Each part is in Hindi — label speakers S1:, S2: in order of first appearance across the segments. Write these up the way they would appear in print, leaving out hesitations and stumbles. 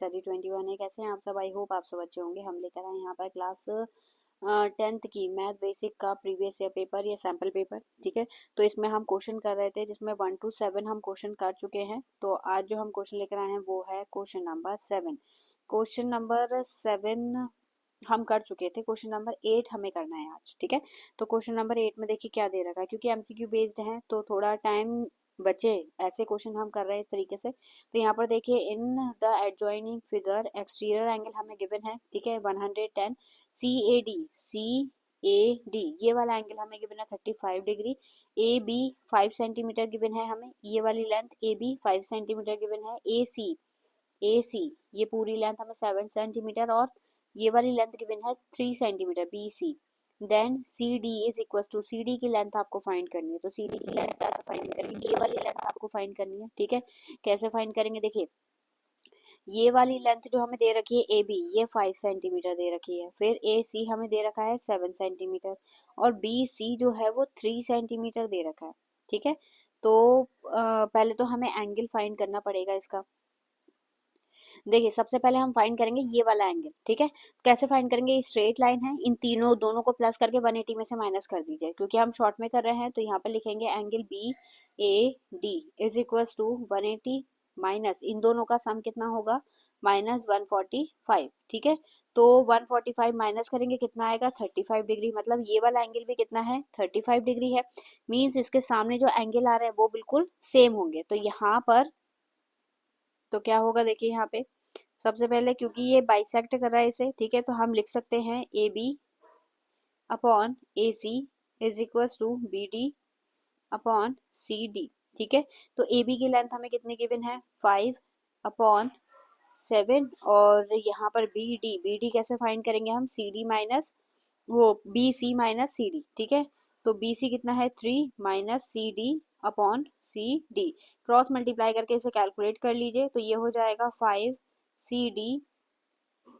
S1: स्टडी 21 है। कैसे हैं आप सब? आई होप आप सब अच्छे होंगे। हम लेकर आए यहाँ पर क्लास 10th की मैथ बेसिक का प्रीवियस ईयर पेपर या सैम्पल पेपर। ठीक है, तो इसमें हम क्वेश्चन कर रहे थे जिसमें 1 to 7 हम क्वेश्चन कर चुके हैं। तो आज जो हम क्वेश्चन लेकर आए हैं वो है क्वेश्चन नंबर 7। क्वेश्चन नंबर 7 हम कर चुके थे, क्वेश्चन नंबर 8 हमें करना है आज। ठीक है, तो क्वेश्चन नंबर 8 में देखिए क्या दे रखा है, क्योंकि एमसीक्यू बेस्ड है तो थोड़ा टाइम बचे ऐसे क्वेश्चन हम कर रहे हैं इस तरीके से। तो यहाँ पर देखिए, in the adjoining figure exterior angle हमें गिवन है। ठीक है, 110 सी ए डी ये वाला एंगल हमें गिवन है 35 डिग्री। ए बी 5 सेंटीमीटर गिवन है हमें, ये वाली length A B 5 centimetre given है। ए सी ये पूरी लेंथ हमें 7 सेंटीमीटर और ये वाली लेंथ गिवन है 3 centimetre B C. Then C D is equal to, C D की लेंथ आपको फाइंड करनी है। तो सी डी की लेंथ कैसे फाइंड करेंगे, ये वाली लेंथ आपको फाइंड करनी है। ठीक है, कैसे फाइंड करेंगे, देखिए ये वाली लेंथ जो हमें दे रखी है ए बी ये 5 सेंटीमीटर दे रखी है, फिर ए सी हमें दे रखा है 7 सेंटीमीटर और बी सी जो है वो 3 सेंटीमीटर दे रखा है। ठीक है, तो पहले तो हमें एंगल फाइंड करना पड़ेगा इसका। देखिए सबसे पहले हम फाइंड करेंगे ये वाला एंगल। ठीक है, कैसे फाइंड करेंगे, ये स्ट्रेट लाइन है, इन तीनों दोनों को प्लस करके 180 में से माइनस कर दीजिए, क्योंकि हम शॉर्ट में कर रहे हैं। तो यहाँ पे लिखेंगे angle B A D is equal to 180 minus इन दोनों का सम कितना होगा, माइनस 145। ठीक है, तो 145 माइनस करेंगे कितना आएगा, 35 डिग्री। मतलब ये वाला एंगल भी कितना है, 35 डिग्री है। मीन्स इसके सामने जो एंगल आ रहे हैं वो बिल्कुल सेम होंगे। तो यहाँ पर तो क्या होगा, देखिए यहाँ पे सबसे पहले क्योंकि ये बाइसेक्ट कर रहा है इसे, ठीक है, तो हम लिख सकते हैं A B upon A C is equal to B D upon C D. ठीक है, तो ए बी की लेंथ हमें कितनी गिवन है, 5 अपॉन 7 और यहाँ पर बी डी कैसे फाइंड करेंगे हम, सी डी माइनस वो B C minus C D. ठीक है, तो बी सी कितना है 3 minus C D upon C D. Cross multiply करके इसे कैलकुलेट कर लीजिए, तो ये हो जाएगा 5 सी डी।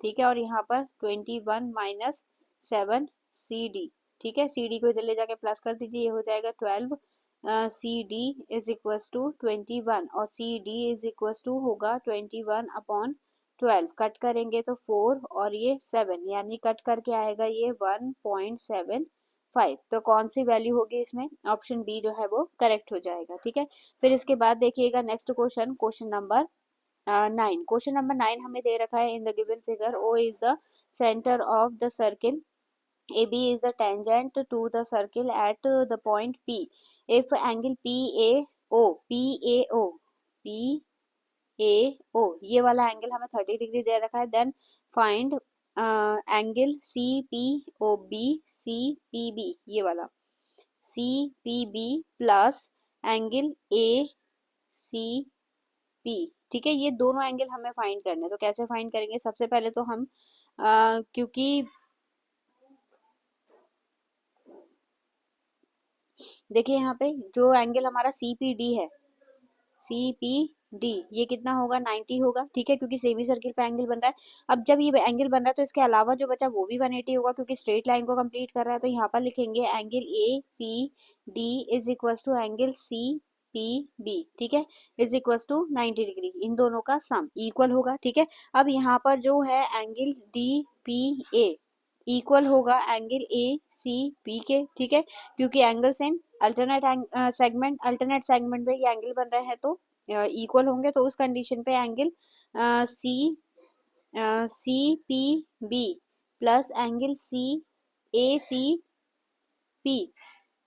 S1: ठीक है, और यहाँ पर 21 माइनस 7 सी डी। ठीक है, सी डी को इधर ले जाके प्लस कर दीजिए, ये हो जाएगा 12 C D is equal to 21 और C D is equal to होगा 21 अपॉन 12। कट करेंगे तो 4 और ये 7, यानी कट करके आएगा ये 1.75। तो कौन सी वैल्यू होगी इसमें, ऑप्शन बी जो है वो करेक्ट हो जाएगा। ठीक है, फिर इसके बाद देखिएगा next question, question number 9। Question number 9 हमें दे रखा है, in the given figure O is the centre of the circle, AB is the tangent to the circle at the point P. If angle PAO ये वाला एंगल हमें 30 डिग्री दे रखा है, देन फाइंड एंगल CPOB ये वाला CPB प्लस एंगल ACP। ठीक है, ये दोनों एंगल हमें फाइंड करने हैं। तो कैसे फाइंड करेंगे, सबसे पहले तो हम क्योंकि देखिए यहाँ पे जो एंगल हमारा CPD है, CPD ये कितना होगा, 90 होगा। ठीक है, क्योंकि सेमी सर्किल पे एंगल बन रहा है। अब जब ये एंगल बन रहा है तो इसके अलावा जो बचा वो भी 180 होगा, क्योंकि स्ट्रेट लाइन को कंप्लीट कर रहा है। तो यहाँ पर लिखेंगे angle APD is equal to angle CPB। ठीक है, इज इक्वल टू 90 डिग्री, इन दोनों का सम इक्वल होगा। ठीक है, अब यहाँ पर जो है एंगल DPA इक्वल होगा एंगल ACP के। ठीक है, क्योंकि एंगल सेम, अल्टरनेट सेगमेंट में ये एंगल बन रहे हैं तो इक्वल होंगे। तो उस कंडीशन पे angle CPB plus angle ACP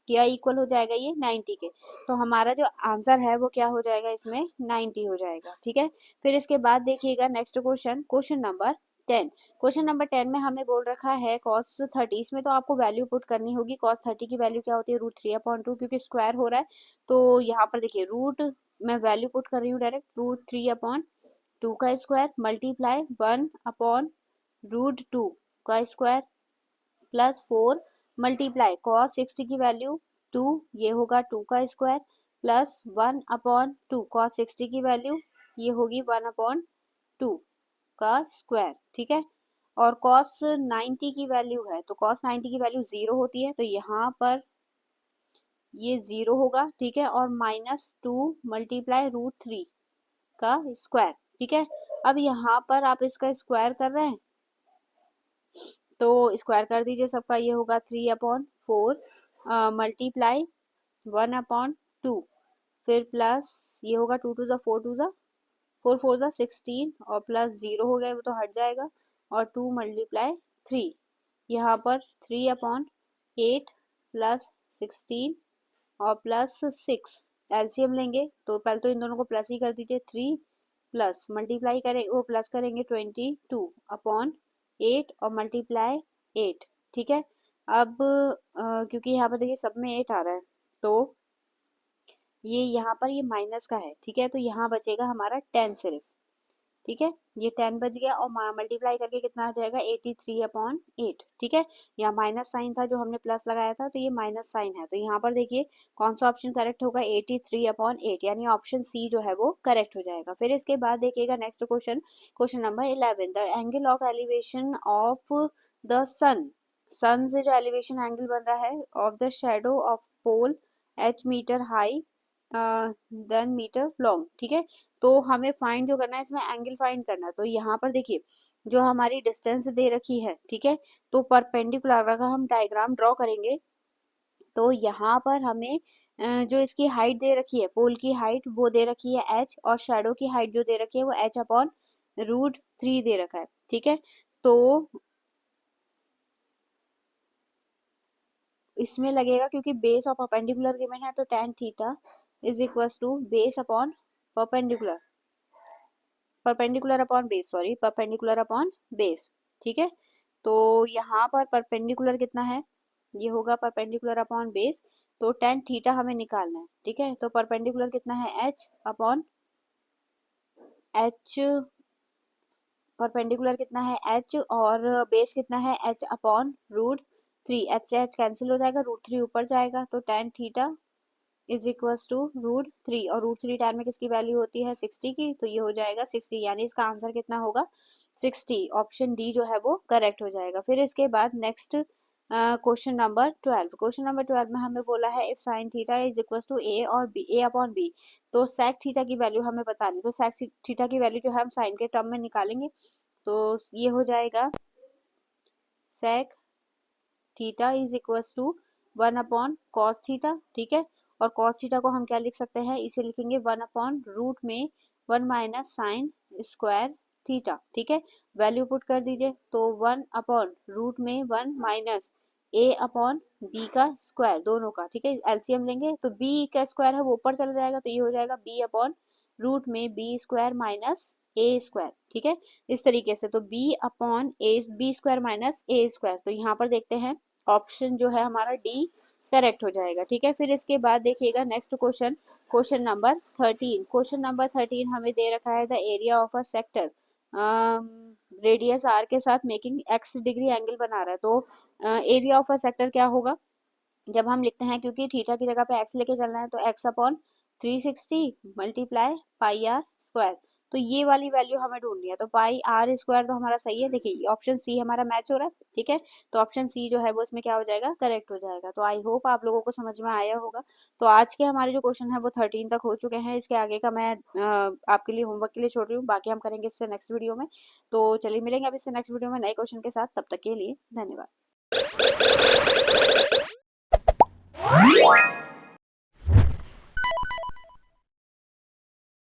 S1: क्या इक्वल हो जाएगा, ये 90 के। तो हमारा जो आंसर है वो क्या हो जाएगा, इसमें 90 हो जाएगा। ठीक है, फिर इसके बाद देखिएगा next question, question number 10। Question number 10 में हमें बोल रखा है cos 30। इसमें तो आपको वैल्यू पुट करनी होगी। cos 30 की वैल्यू क्या होती है, √3/2, क्योंकि स्क्वायर हो रहा है। तो यहाँ पर देखिए रूट मैं वैल्यू पुट कर रही हूँ डायरेक्ट, √3/2 का स्क्वायर मल्टीप्लाई 1/√2 का स्क्वायर प्लस 4 मल्टीप्लाई cos 60 की वैल्यू 2, ये होगा 2 का स्क्वायर प्लस 1/2 cos 60 की वैल्यू ये होगी 1/2 का स्क्वायर। ठीक है, और cos 90 की वैल्यू है, तो cos 90 की वैल्यू 0 होती है, तो यहाँ पर ये 0 होगा। ठीक है, और -2 मल्टीप्लाई √3 का स्क्वायर। ठीक है, अब यहाँ पर आप इसका स्क्वायर कर रहे हैं तो स्क्वायर कर दीजिए सबका, ये होगा 3/4 मल्टीप्लाई 1/2, फिर प्लस ये होगा 2 2 4 4 और प्लस 0 हो गया वो तो हट जाएगा, और 2 × 3 यहाँ पर 3/8 प्लस 16 और प्लस 6, एलसीएम लेंगे तो पहले तो इन दोनों को प्लस ही कर दीजिए, 3 प्लस मल्टीप्लाई करें वो प्लस करेंगे 22/8 और मल्टीप्लाई 8, ठीक है। अब क्योंकि यहाँ पर देखिए सब में 8 आ रहा है तो ये यहाँ पर ये माइनस का है, ठीक है, तो यहाँ बचेगा हमारा 10 सिर्फ, ठीक है, ये 10 बच गया और मल्टीप्लाई करके कितना आ जाएगा 83/8, ठीक है। यहाँ माइनस साइन था जो हमने प्लस लगाया था तो ये माइनस साइन है, तो यहाँ पर देखिए कौन सा ऑप्शन करेक्ट होगा, 83/8, यानी ऑप्शन सी जो है वो करेक्ट हो जाएगा। फिर इसके बाद देखिएगा next question, question number 11, the angle of elevation of the sun से जो एलिवेशन एंगल बन रहा है of the shadow of pole h metre high than metre long, ठीक है। तो हमें फाइंड जो करना है इसमें एंगल फाइंड करना है, तो यहाँ पर देखिए जो हमारी डिस्टेंस दे रखी है, ठीक है, तो परपेंडिकुलर अगर हम डायग्राम ड्रॉ करेंगे तो यहाँ पर हमें जो इसकी हाइट दे रखी है, पोल की हाइट वो दे रखी है h, और शेडो की हाइट जो दे रखी है वो h/√3 दे रखा है, ठीक है। तो इसमें लगेगा क्योंकि बेस ऑफ परपेंडिकुलर गिवन है तो tan theta is equal to base upon perpendicular, perpendicular upon base, ठीक है। तो यहाँ पर परपेंडिकुलर कितना है, ये होगा परपेंडिकुलर अपॉन बेस, तो tan थीटा हमें निकालना है, ठीक है। तो परपेंडिकुलर कितना है h अपॉन h, परपेंडिकुलर कितना है h और बेस कितना है h/√3, h से h कैंसिल हो जाएगा, √3 ऊपर जाएगा तो tan theta is equal to √3, और √3 tan में किसकी वैल्यू होती है 60 की, तो ये हो जाएगा 60, यानी इसका आंसर कितना होगा 60, ऑप्शन डी जो है वो करेक्ट हो जाएगा। फिर इसके बाद next question number 12, question number 12 में हमें बोला है if sine theta is equal to A और बी, a/b, तो सेक थीटा की वैल्यू हमें बतानी, तो सेक थीटा की वैल्यू जो है हम साइन के टर्म में निकालेंगे, तो ये हो जाएगा sec theta is equal to 1/cos theta, ठीक है, और cos थीटा को हम क्या लिख सकते हैं, इसे लिखेंगे 1/रूट में 1 माइनस साइन स्क्वायर थीटा, ठीक है। वैल्यू पुट कर दीजिए तो 1/रूट में 1 माइनस a/b का स्क्वायर दोनों का, ठीक है, एलसीएम लेंगे तो b का स्क्वायर है वो ऊपर चला जाएगा तो ये हो जाएगा b/रूट में b² माइनस a², ठीक है, इस तरीके से। तो b/b² माइनस a², तो यहाँ पर देखते हैं ऑप्शन जो है हमारा डी करेक्ट हो जाएगा, ठीक है। फिर इसके बाद देखिएगा next question, question number 13, question number 13 हमें दे रखा है the area of a sector radius R के साथ मेकिंग x डिग्री एंगल बना रहा है, तो एरिया ऑफ अ सेक्टर क्या होगा जब हम लिखते हैं, क्योंकि थीटा की जगह पे x लेके चलना है तो x/360 मल्टीप्लाई πr², तो ये वाली वैल्यू हमें ढूंढनी है, तो πr² तो हमारा सही है, देखिए ऑप्शन सी हमारा मैच हो रहा है, ठीक है, तो ऑप्शन सी जो है वो इसमें क्या हो जाएगा करेक्ट हो जाएगा। तो आई होप आप लोगों को समझ में आया होगा। तो आज के हमारे जो क्वेश्चन है वो 13 तक हो चुके हैं, इसके आगे का मैं आपके लिए होमवर्क के लिए छोड़ रही हूँ, बाकी हम करेंगे इससे नेक्स्ट वीडियो में। तो चलिए मिलेंगे अब इससे नेक्स्ट वीडियो में नए क्वेश्चन के साथ, तब तक के लिए धन्यवाद।